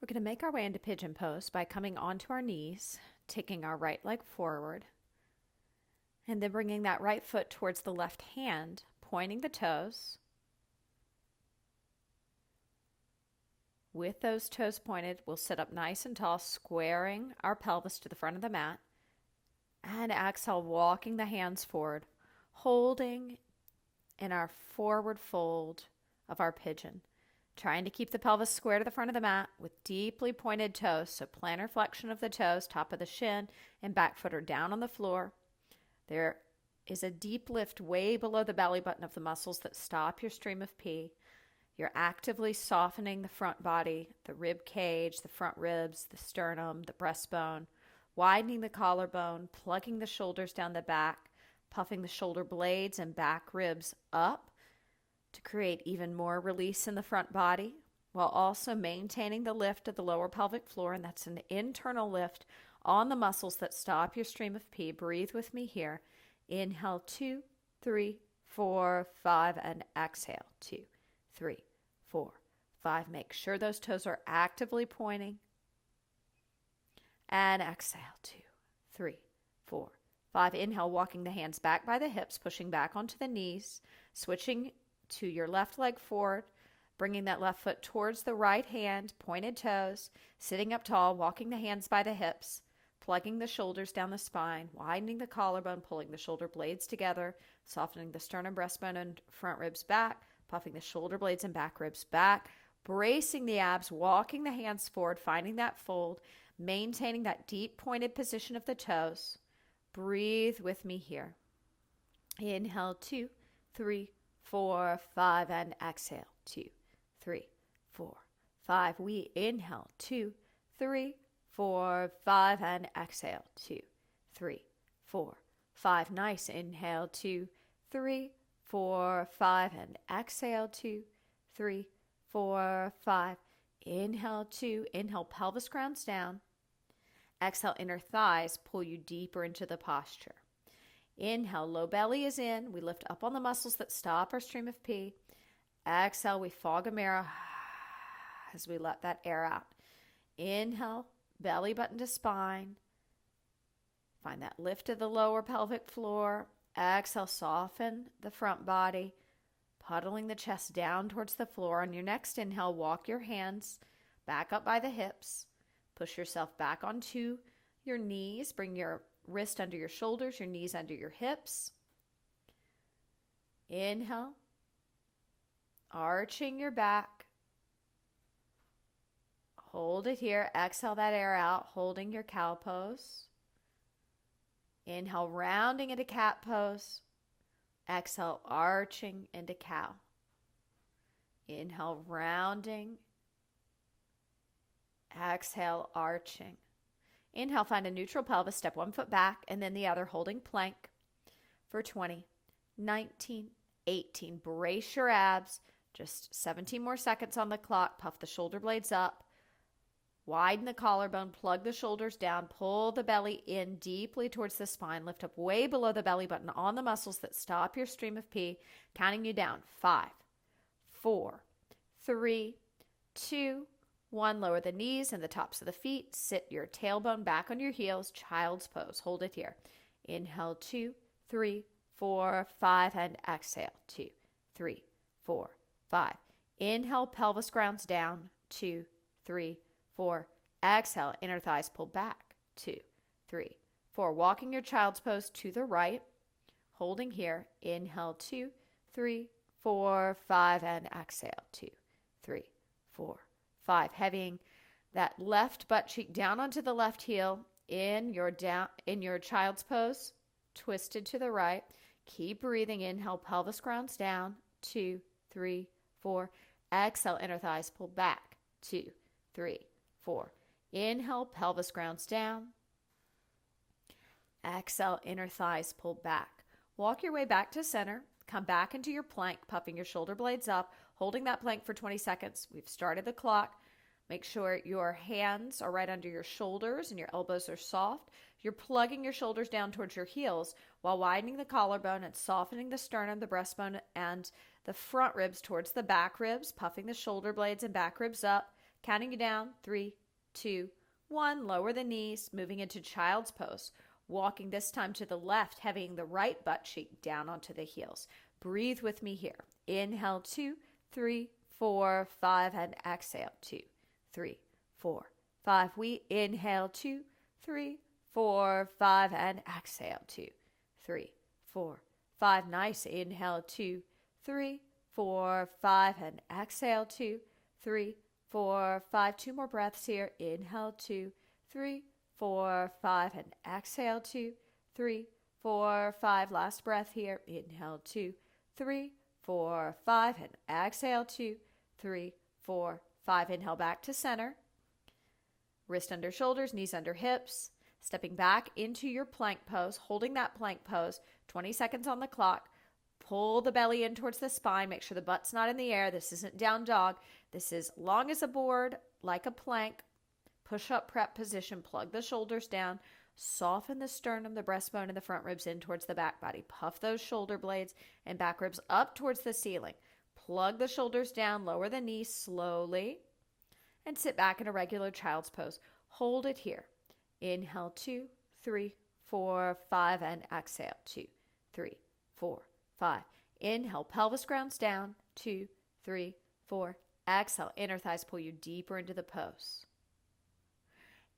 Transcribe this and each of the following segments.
We're going to make our way into pigeon pose by coming onto our knees, taking our right leg forward, and then bringing that right foot towards the left hand, pointing the toes. With those toes pointed, we'll sit up nice and tall, squaring our pelvis to the front of the mat. And exhale, walking the hands forward, holding in our forward fold of our pigeon. Trying to keep the pelvis square to the front of the mat with deeply pointed toes. So plantar flexion of the toes, top of the shin, and back foot are down on the floor. There is a deep lift way below the belly button of the muscles that stop your stream of pee. You're actively softening the front body, the rib cage, the front ribs, the sternum, the breastbone, widening the collarbone, plugging the shoulders down the back, puffing the shoulder blades and back ribs up to create even more release in the front body, while also maintaining the lift of the lower pelvic floor, and that's an internal lift on the muscles that stop your stream of pee. Breathe with me here. Inhale, 2, 3, 4, 5, and exhale, 2, 3, 4, 5. Make sure those toes are actively pointing. And exhale, 2, 3, 4, 5. Inhale, walking the hands back by the hips, pushing back onto the knees, switching to your left leg forward, bringing that left foot towards the right hand, pointed toes, sitting up tall, walking the hands by the hips, plugging the shoulders down the spine, widening the collarbone, pulling the shoulder blades together, softening the sternum, breastbone, and front ribs back, puffing the shoulder blades and back ribs back, bracing the abs, walking the hands forward, finding that fold, maintaining that deep pointed position of the toes. Breathe with me here. Inhale, 2, 3, 4, 5, and exhale, 2, 3, 4, 5. We inhale, 2, 3, 4, 5, and exhale, 2, 3, 4, 5. Nice. Inhale, 2, 3, 4, 5, and exhale, 2, 3, 4, 5. Inhale, 2. Inhale, pelvis grounds down. Exhale, inner thighs pull you deeper into the posture. Inhale, low belly is in. We lift up on the muscles that stop our stream of pee. Exhale, we fog a mirror as we let that air out. Inhale, belly button to spine. Find that lift of the lower pelvic floor. Exhale, soften the front body, puddling the chest down towards the floor. On your next inhale, walk your hands back up by the hips. Push yourself back onto your knees. Bring your wrist under your shoulders, your knees under your hips. Inhale, arching your back. Hold it here. Exhale that air out, holding your cow pose. Inhale, rounding into cat pose. Exhale, arching into cow. Inhale, rounding. Exhale, arching. Inhale, find a neutral pelvis, step one foot back and then the other, holding plank for 20, 19, 18. Brace your abs. Just 17 more seconds on the clock. Puff the shoulder blades up. Widen the collarbone, plug the shoulders down, pull the belly in deeply towards the spine. Lift up way below the belly button on the muscles that stop your stream of pee. Counting you down. 5, 4, 3, 2, 1. Lower the knees and the tops of the feet. Sit your tailbone back on your heels. Child's pose. Hold it here. Inhale, 2, 3, 4, 5, and exhale, 2, 3, 4, 5. Inhale, pelvis grounds down, 2, 3, 4. Exhale, inner thighs pull back, 2, 3, 4. Walking your child's pose to the right, holding here. Inhale, 2, 3, 4, 5, and exhale, 2, 3, 4, 5. Heavying that left butt cheek down onto the left heel in your child's pose, twisted to the right. Keep breathing. Inhale, pelvis grounds down, 2, 3, 4. Exhale, inner thighs pull back, 2, 3, 4. Inhale, pelvis grounds down. Exhale, inner thighs pull back. Walk your way back to center. Come back into your plank, puffing your shoulder blades up, holding that plank for 20 seconds. We've started the clock. Make sure your hands are right under your shoulders and your elbows are soft. You're plugging your shoulders down towards your heels while widening the collarbone and softening the sternum, the breastbone, and the front ribs towards the back ribs, puffing the shoulder blades and back ribs up. Counting you down, 3, 2, 1. Lower the knees, moving into child's pose. Walking this time to the left, heavying the right butt cheek down onto the heels. Breathe with me here. Inhale, 2, 3, 4, 5, and exhale, 2, 3, 4, 5. We inhale, 2, 3, 4, 5, and exhale, 2, 3, 4, 5. Nice. Inhale, 2, 3, 4, 5, and exhale, 2, 3, 4, 5. 2 more breaths here. Inhale, 2, 3, 4, 5, and exhale, 2, 3, 4, 5. Last breath here. Inhale, 2, 3, 4, 5, and exhale, 2, 3, 4, 5. Inhale back to center. Wrist under shoulders, knees under hips. Stepping back into your plank pose, holding that plank pose, 20 seconds on the clock. Pull the belly in towards the spine. Make sure the butt's not in the air. This isn't down dog. This is long as a board, like a plank. Push-up prep position. Plug the shoulders down. Soften the sternum, the breastbone, and the front ribs in towards the back body. Puff those shoulder blades and back ribs up towards the ceiling. Plug the shoulders down. Lower the knees slowly. And sit back in a regular child's pose. Hold it here. Inhale, 2, 3, 4, 5, and exhale, 2, 3, 4, 5. Inhale, pelvis grounds down, 2, 3, 4. Exhale, inner thighs pull you deeper into the pose.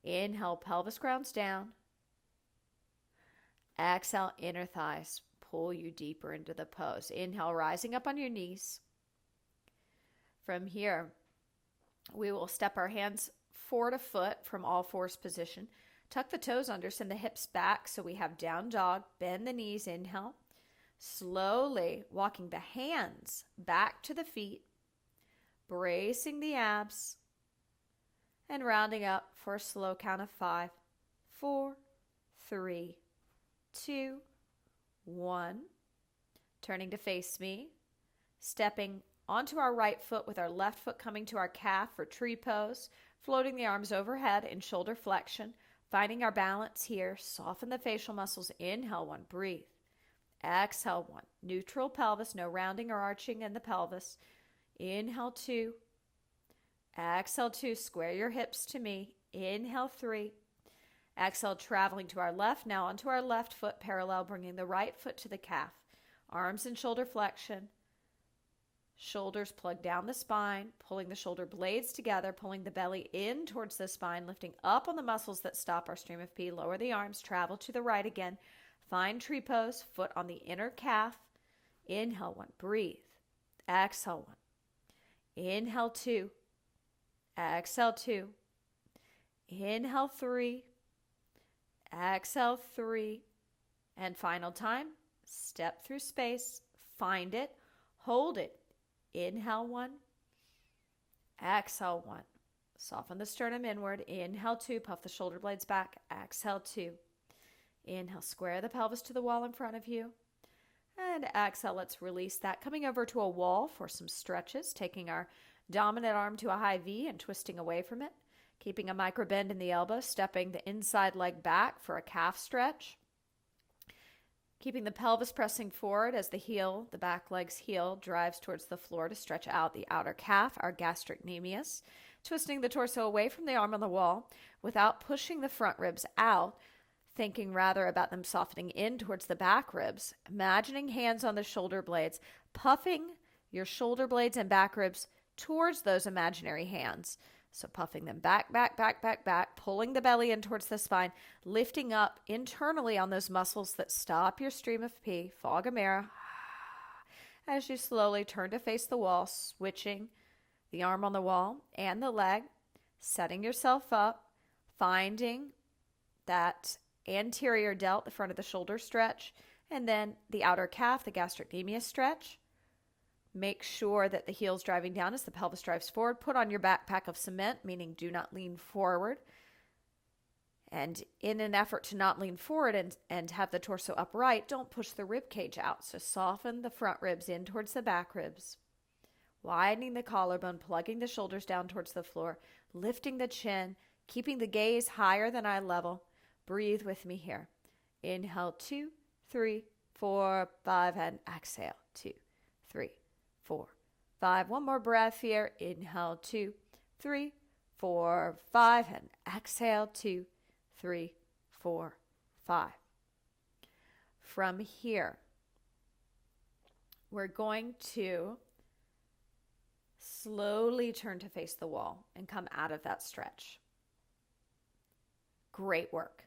Inhale, pelvis grounds down. Exhale, inner thighs pull you deeper into the pose. Inhale, rising up on your knees. From here, we will step our hands forward a foot from all fours position. Tuck the toes under, send the hips back so we have down dog. Bend the knees, inhale. Slowly walking the hands back to the feet, bracing the abs, and rounding up for a slow count of 5, 4, 3, 2, 1. Turning to face me, stepping onto our right foot with our left foot coming to our calf for tree pose, floating the arms overhead in shoulder flexion, finding our balance here. Soften the facial muscles. Inhale, 1, breathe. Exhale, 1, neutral pelvis, no rounding or arching in the pelvis. Inhale, 2. Exhale, 2, square your hips to me. Inhale, 3. Exhale, traveling to our left, now onto our left foot parallel, bringing the right foot to the calf. Arms in shoulder flexion. Shoulders plug down the spine, pulling the shoulder blades together, pulling the belly in towards the spine, lifting up on the muscles that stop our stream of pee. Lower the arms, travel to the right again. Find tree pose, foot on the inner calf. Inhale, 1, breathe. Exhale, 1. Inhale, 2. Exhale, 2. Inhale, 3. Exhale, 3. And final time, step through space, find it, hold it. Inhale, 1. Exhale, 1. Soften the sternum inward. Inhale, 2. Puff the shoulder blades back. Exhale, 2. Inhale, square the pelvis to the wall in front of you. And exhale, let's release that. Coming over to a wall for some stretches, taking our dominant arm to a high V and twisting away from it. Keeping a micro bend in the elbow, stepping the inside leg back for a calf stretch. Keeping the pelvis pressing forward as the back leg's heel drives towards the floor to stretch out the outer calf, our gastrocnemius. Twisting the torso away from the arm on the wall without pushing the front ribs out, thinking rather about them softening in towards the back ribs. Imagining hands on the shoulder blades, puffing your shoulder blades and back ribs towards those imaginary hands. So puffing them back, pulling the belly in towards the spine, lifting up internally on those muscles that stop your stream of pee, fog of mirror. As you slowly turn to face the wall, switching the arm on the wall and the leg, setting yourself up, finding that anterior delt, the front of the shoulder stretch, and then the outer calf, the gastrocnemius stretch. Make sure that the heel's driving down as the pelvis drives forward. Put on your backpack of cement, meaning do not lean forward. And in an effort to not lean forward and have the torso upright, don't push the rib cage out. So soften the front ribs in towards the back ribs. Widening the collarbone, plugging the shoulders down towards the floor, lifting the chin, keeping the gaze higher than eye level. Breathe with me here. Inhale, 2, 3, 4, 5, and exhale, 2, 3, 4, 5. One more breath here. Inhale, 2, 3, 4, 5, and exhale, 2, 3, 4, 5. From here, we're going to slowly turn to face the wall and come out of that stretch. Great work.